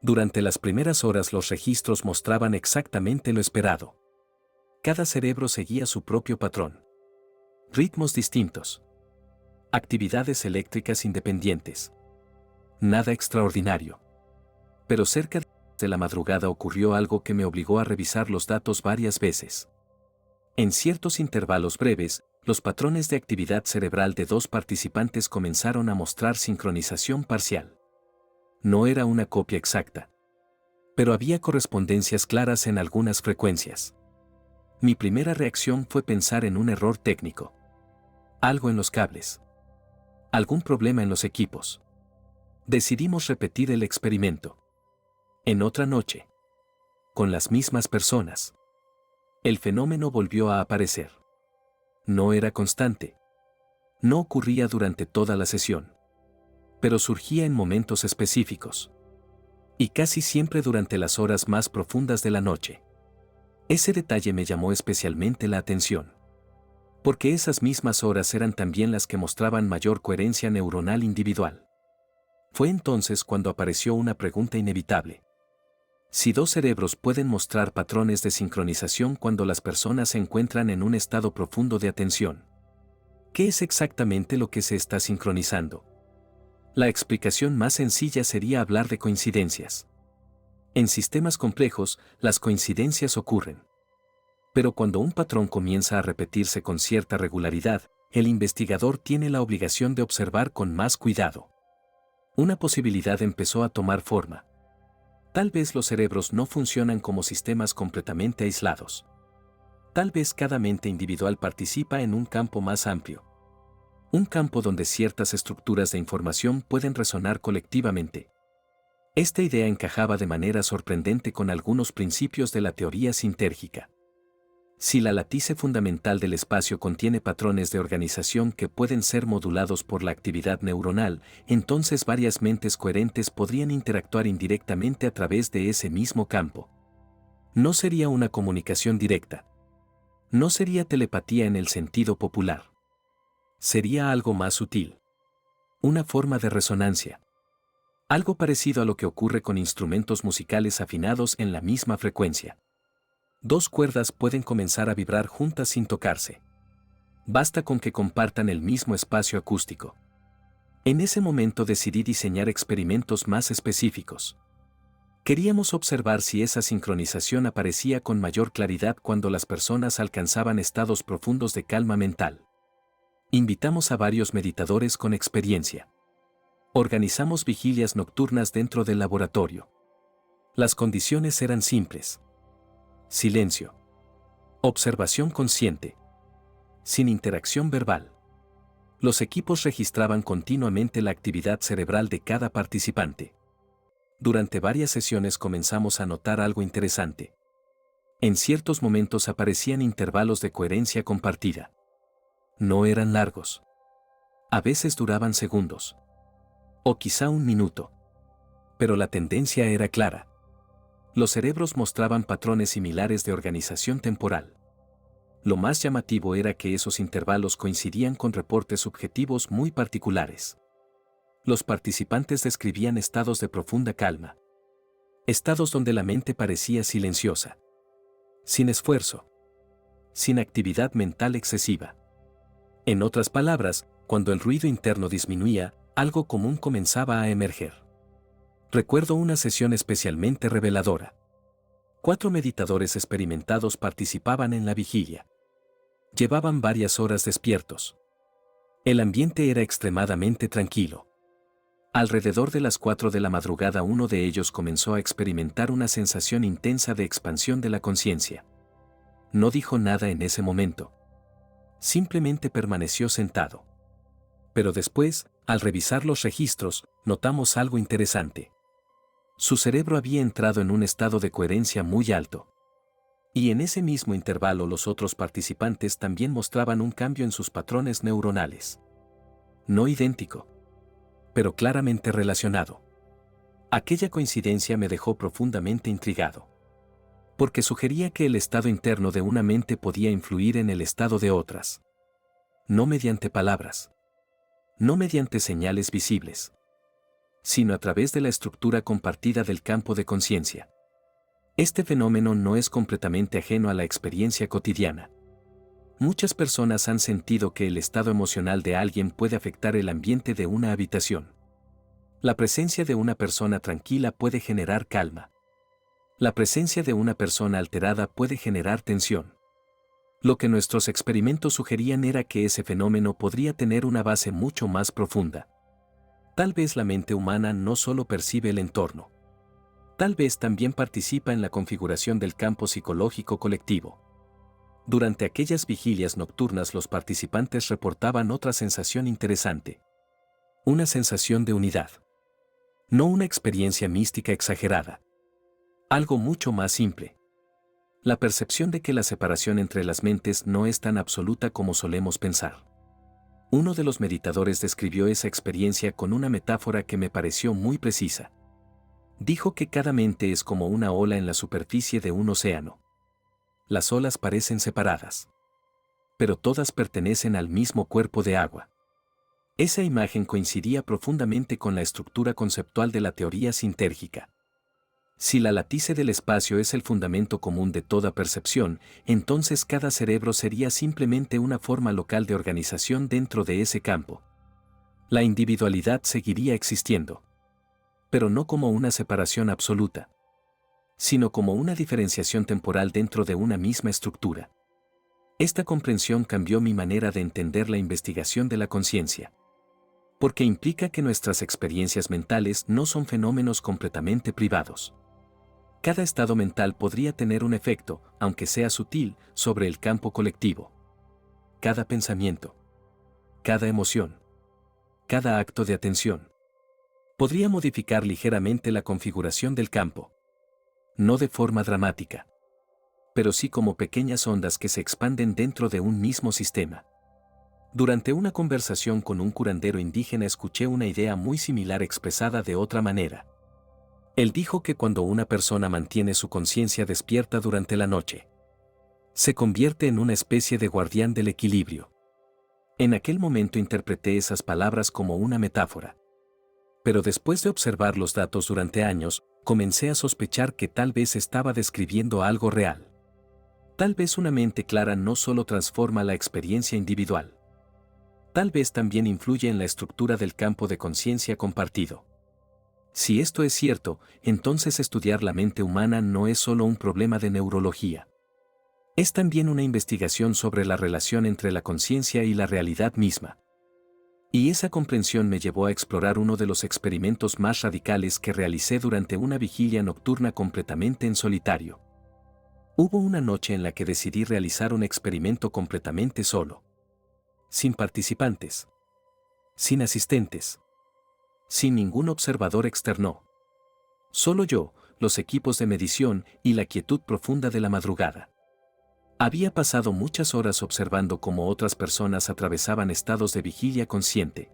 Durante las primeras horas los registros mostraban exactamente lo esperado. Cada cerebro seguía su propio patrón. Ritmos distintos. Actividades eléctricas independientes. Nada extraordinario. Pero cerca de la madrugada ocurrió algo que me obligó a revisar los datos varias veces. En ciertos intervalos breves, los patrones de actividad cerebral de dos participantes comenzaron a mostrar sincronización parcial. No era una copia exacta, pero había correspondencias claras en algunas frecuencias. Mi primera reacción fue pensar en un error técnico. Algo en los cables. Algún problema en los equipos. Decidimos repetir el experimento. En otra noche. Con las mismas personas. El fenómeno volvió a aparecer. No era constante. No ocurría durante toda la sesión. Pero surgía en momentos específicos. Y casi siempre durante las horas más profundas de la noche. Ese detalle me llamó especialmente la atención. Porque esas mismas horas eran también las que mostraban mayor coherencia neuronal individual. Fue entonces cuando apareció una pregunta inevitable. Si dos cerebros pueden mostrar patrones de sincronización cuando las personas se encuentran en un estado profundo de atención, ¿qué es exactamente lo que se está sincronizando? La explicación más sencilla sería hablar de coincidencias. En sistemas complejos, las coincidencias ocurren. Pero cuando un patrón comienza a repetirse con cierta regularidad, el investigador tiene la obligación de observar con más cuidado. Una posibilidad empezó a tomar forma. Tal vez los cerebros no funcionan como sistemas completamente aislados. Tal vez cada mente individual participa en un campo más amplio. Un campo donde ciertas estructuras de información pueden resonar colectivamente. Esta idea encajaba de manera sorprendente con algunos principios de la teoría sintérgica. Si la latice fundamental del espacio contiene patrones de organización que pueden ser modulados por la actividad neuronal, entonces varias mentes coherentes podrían interactuar indirectamente a través de ese mismo campo. No sería una comunicación directa. No sería telepatía en el sentido popular. Sería algo más sutil. Una forma de resonancia. Algo parecido a lo que ocurre con instrumentos musicales afinados en la misma frecuencia. Dos cuerdas pueden comenzar a vibrar juntas sin tocarse. Basta con que compartan el mismo espacio acústico. En ese momento decidí diseñar experimentos más específicos. Queríamos observar si esa sincronización aparecía con mayor claridad cuando las personas alcanzaban estados profundos de calma mental. Invitamos a varios meditadores con experiencia. Organizamos vigilias nocturnas dentro del laboratorio. Las condiciones eran simples. Silencio. Observación consciente. Sin interacción verbal. Los equipos registraban continuamente la actividad cerebral de cada participante. Durante varias sesiones comenzamos a notar algo interesante. En ciertos momentos aparecían intervalos de coherencia compartida. No eran largos. A veces duraban segundos. O quizá un minuto. Pero la tendencia era clara. Los cerebros mostraban patrones similares de organización temporal. Lo más llamativo era que esos intervalos coincidían con reportes subjetivos muy particulares. Los participantes describían estados de profunda calma. Estados donde la mente parecía silenciosa. Sin esfuerzo. Sin actividad mental excesiva. En otras palabras, cuando el ruido interno disminuía, algo común comenzaba a emerger. Recuerdo una sesión especialmente reveladora. 4 meditadores experimentados participaban en la vigilia. Llevaban varias horas despiertos. El ambiente era extremadamente tranquilo. Alrededor de las 4 de la madrugada uno de ellos comenzó a experimentar una sensación intensa de expansión de la conciencia. No dijo nada en ese momento. Simplemente permaneció sentado. Pero después, al revisar los registros, notamos algo interesante. Su cerebro había entrado en un estado de coherencia muy alto. Y en ese mismo intervalo los otros participantes también mostraban un cambio en sus patrones neuronales. No idéntico, pero claramente relacionado. Aquella coincidencia me dejó profundamente intrigado. Porque sugería que el estado interno de una mente podía influir en el estado de otras. No mediante palabras. No mediante señales visibles. Sino a través de la estructura compartida del campo de conciencia. Este fenómeno no es completamente ajeno a la experiencia cotidiana. Muchas personas han sentido que el estado emocional de alguien puede afectar el ambiente de una habitación. La presencia de una persona tranquila puede generar calma. La presencia de una persona alterada puede generar tensión. Lo que nuestros experimentos sugerían era que ese fenómeno podría tener una base mucho más profunda. Tal vez la mente humana no solo percibe el entorno. Tal vez también participa en la configuración del campo psicológico colectivo. Durante aquellas vigilias nocturnas los participantes reportaban otra sensación interesante. Una sensación de unidad. No una experiencia mística exagerada. Algo mucho más simple. La percepción de que la separación entre las mentes no es tan absoluta como solemos pensar. Uno de los meditadores describió esa experiencia con una metáfora que me pareció muy precisa. Dijo que cada mente es como una ola en la superficie de un océano. Las olas parecen separadas. Pero todas pertenecen al mismo cuerpo de agua. Esa imagen coincidía profundamente con la estructura conceptual de la teoría sintérgica. Si la latice del espacio es el fundamento común de toda percepción, entonces cada cerebro sería simplemente una forma local de organización dentro de ese campo. La individualidad seguiría existiendo. Pero no como una separación absoluta, sino como una diferenciación temporal dentro de una misma estructura. Esta comprensión cambió mi manera de entender la investigación de la conciencia. Porque implica que nuestras experiencias mentales no son fenómenos completamente privados. Cada estado mental podría tener un efecto, aunque sea sutil, sobre el campo colectivo. Cada pensamiento, cada emoción, cada acto de atención podría modificar ligeramente la configuración del campo. No de forma dramática, pero sí como pequeñas ondas que se expanden dentro de un mismo sistema. Durante una conversación con un curandero indígena escuché una idea muy similar expresada de otra manera. Él dijo que cuando una persona mantiene su conciencia despierta durante la noche, se convierte en una especie de guardián del equilibrio. En aquel momento interpreté esas palabras como una metáfora. Pero después de observar los datos durante años, comencé a sospechar que tal vez estaba describiendo algo real. Tal vez una mente clara no solo transforma la experiencia individual. Tal vez también influye en la estructura del campo de conciencia compartido. Si esto es cierto, entonces estudiar la mente humana no es solo un problema de neurología. Es también una investigación sobre la relación entre la conciencia y la realidad misma. Y esa comprensión me llevó a explorar uno de los experimentos más radicales que realicé durante una vigilia nocturna completamente en solitario. Hubo una noche en la que decidí realizar un experimento completamente solo. Sin participantes. Sin asistentes. Sin ningún observador externo. Solo yo, los equipos de medición y la quietud profunda de la madrugada. Había pasado muchas horas observando cómo otras personas atravesaban estados de vigilia consciente.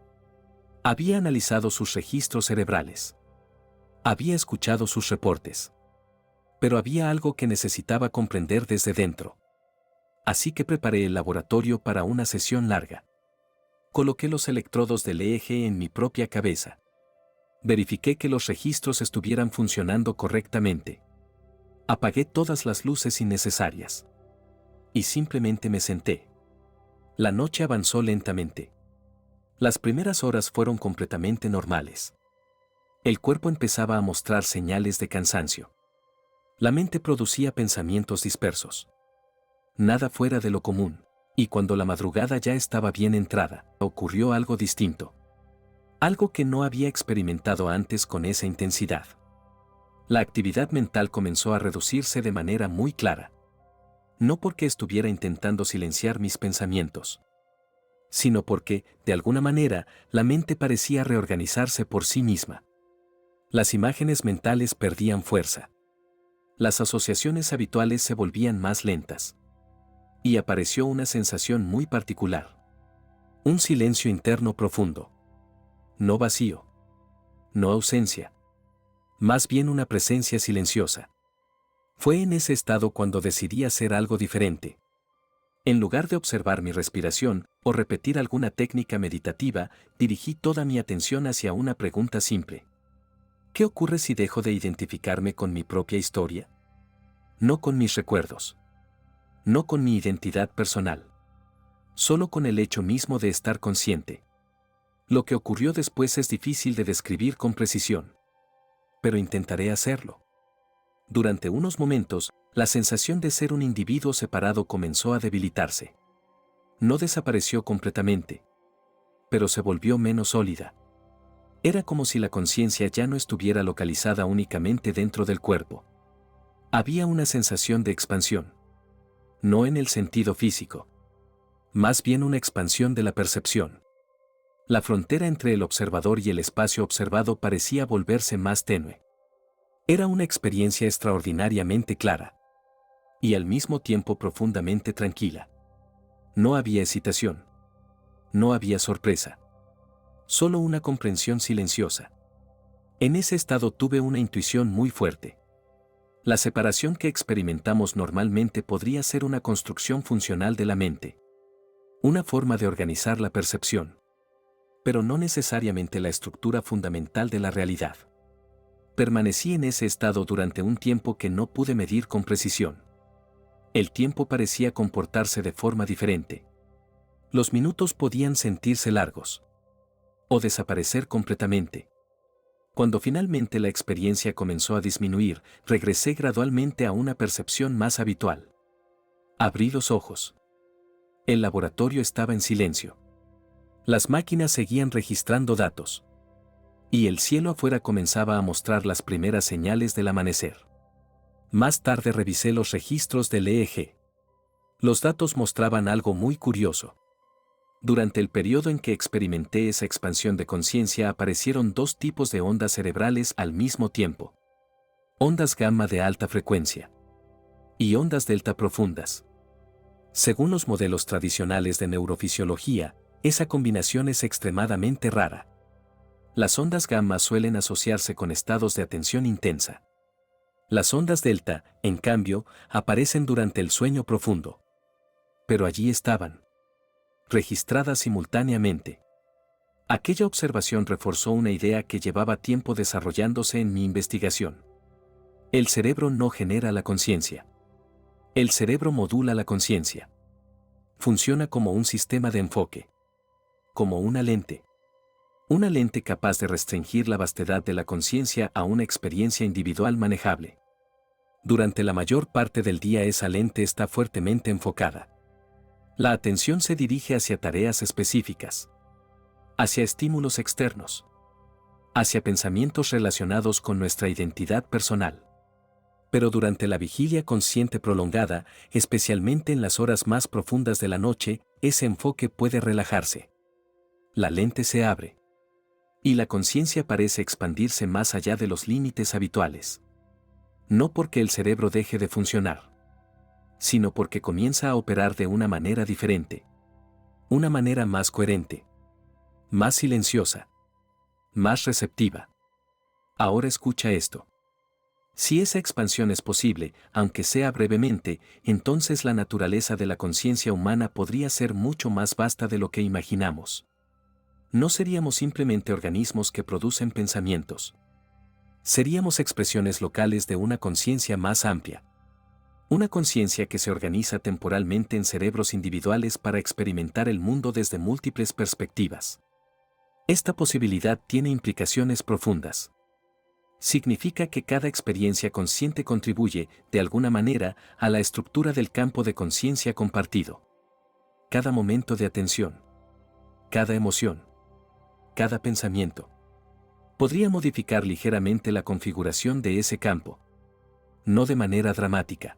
Había analizado sus registros cerebrales. Había escuchado sus reportes. Pero había algo que necesitaba comprender desde dentro. Así que preparé el laboratorio para una sesión larga. Coloqué los electrodos del EEG en mi propia cabeza. Verifiqué que los registros estuvieran funcionando correctamente. Apagué todas las luces innecesarias. Y simplemente me senté. La noche avanzó lentamente. Las primeras horas fueron completamente normales. El cuerpo empezaba a mostrar señales de cansancio. La mente producía pensamientos dispersos. Nada fuera de lo común. Y cuando la madrugada ya estaba bien entrada, ocurrió algo distinto. Algo que no había experimentado antes con esa intensidad. La actividad mental comenzó a reducirse de manera muy clara. No porque estuviera intentando silenciar mis pensamientos, sino porque, de alguna manera, la mente parecía reorganizarse por sí misma. Las imágenes mentales perdían fuerza. Las asociaciones habituales se volvían más lentas. Y apareció una sensación muy particular. Un silencio interno profundo. No vacío. No ausencia. Más bien una presencia silenciosa. Fue en ese estado cuando decidí hacer algo diferente. En lugar de observar mi respiración o repetir alguna técnica meditativa, dirigí toda mi atención hacia una pregunta simple. ¿Qué ocurre si dejo de identificarme con mi propia historia? No con mis recuerdos. No con mi identidad personal. Solo con el hecho mismo de estar consciente. Lo que ocurrió después es difícil de describir con precisión. Pero intentaré hacerlo. Durante unos momentos, la sensación de ser un individuo separado comenzó a debilitarse. No desapareció completamente, pero se volvió menos sólida. Era como si la conciencia ya no estuviera localizada únicamente dentro del cuerpo. Había una sensación de expansión. No en el sentido físico. Más bien una expansión de la percepción. La frontera entre el observador y el espacio observado parecía volverse más tenue. Era una experiencia extraordinariamente clara. Y al mismo tiempo profundamente tranquila. No había excitación. No había sorpresa. Solo una comprensión silenciosa. En ese estado tuve una intuición muy fuerte. La separación que experimentamos normalmente podría ser una construcción funcional de la mente. Una forma de organizar la percepción. Pero no necesariamente la estructura fundamental de la realidad. Permanecí en ese estado durante un tiempo que no pude medir con precisión. El tiempo parecía comportarse de forma diferente. Los minutos podían sentirse largos. O desaparecer completamente. Cuando finalmente la experiencia comenzó a disminuir, regresé gradualmente a una percepción más habitual. Abrí los ojos. El laboratorio estaba en silencio. Las máquinas seguían registrando datos. Y el cielo afuera comenzaba a mostrar las primeras señales del amanecer. Más tarde revisé los registros del EEG. Los datos mostraban algo muy curioso. Durante el periodo en que experimenté esa expansión de conciencia aparecieron dos tipos de ondas cerebrales al mismo tiempo. Ondas gamma de alta frecuencia. Y ondas delta profundas. Según los modelos tradicionales de neurofisiología, esa combinación es extremadamente rara. Las ondas gamma suelen asociarse con estados de atención intensa. Las ondas delta, en cambio, aparecen durante el sueño profundo. Pero allí estaban. Registradas simultáneamente. Aquella observación reforzó una idea que llevaba tiempo desarrollándose en mi investigación. El cerebro no genera la conciencia. El cerebro modula la conciencia. Funciona como un sistema de enfoque. Como una lente. Una lente capaz de restringir la vastedad de la conciencia a una experiencia individual manejable. Durante la mayor parte del día esa lente está fuertemente enfocada. La atención se dirige hacia tareas específicas. Hacia estímulos externos. Hacia pensamientos relacionados con nuestra identidad personal. Pero durante la vigilia consciente prolongada, especialmente en las horas más profundas de la noche, ese enfoque puede relajarse. La lente se abre. Y la conciencia parece expandirse más allá de los límites habituales. No porque el cerebro deje de funcionar, sino porque comienza a operar de una manera diferente. Una manera más coherente. Más silenciosa. Más receptiva. Ahora escucha esto. Si esa expansión es posible, aunque sea brevemente, entonces la naturaleza de la conciencia humana podría ser mucho más vasta de lo que imaginamos. No seríamos simplemente organismos que producen pensamientos. Seríamos expresiones locales de una conciencia más amplia. Una conciencia que se organiza temporalmente en cerebros individuales para experimentar el mundo desde múltiples perspectivas. Esta posibilidad tiene implicaciones profundas. Significa que cada experiencia consciente contribuye, de alguna manera, a la estructura del campo de conciencia compartido. Cada momento de atención. Cada emoción. Cada pensamiento. Podría modificar ligeramente la configuración de ese campo. No de manera dramática.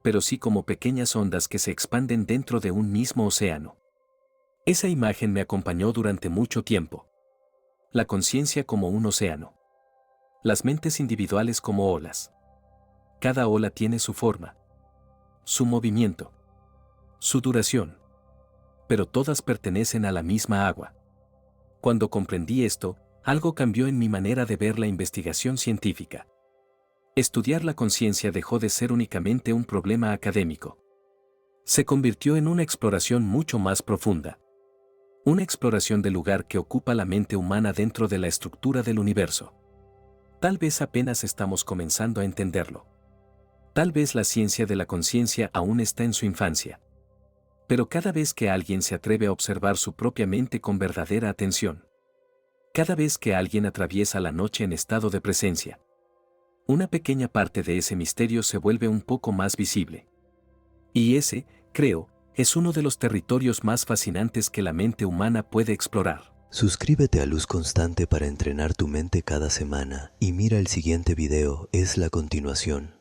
Pero sí como pequeñas ondas que se expanden dentro de un mismo océano. Esa imagen me acompañó durante mucho tiempo. La conciencia como un océano. Las mentes individuales como olas. Cada ola tiene su forma, su movimiento, su duración. Pero todas pertenecen a la misma agua. Cuando comprendí esto, algo cambió en mi manera de ver la investigación científica. Estudiar la conciencia dejó de ser únicamente un problema académico. Se convirtió en una exploración mucho más profunda. Una exploración del lugar que ocupa la mente humana dentro de la estructura del universo. Tal vez apenas estamos comenzando a entenderlo. Tal vez la ciencia de la conciencia aún está en su infancia. Pero cada vez que alguien se atreve a observar su propia mente con verdadera atención. Cada vez que alguien atraviesa la noche en estado de presencia. Una pequeña parte de ese misterio se vuelve un poco más visible. Y ese, creo, es uno de los territorios más fascinantes que la mente humana puede explorar. Suscríbete a Luz Constante para entrenar tu mente cada semana y mira el siguiente video, es la continuación.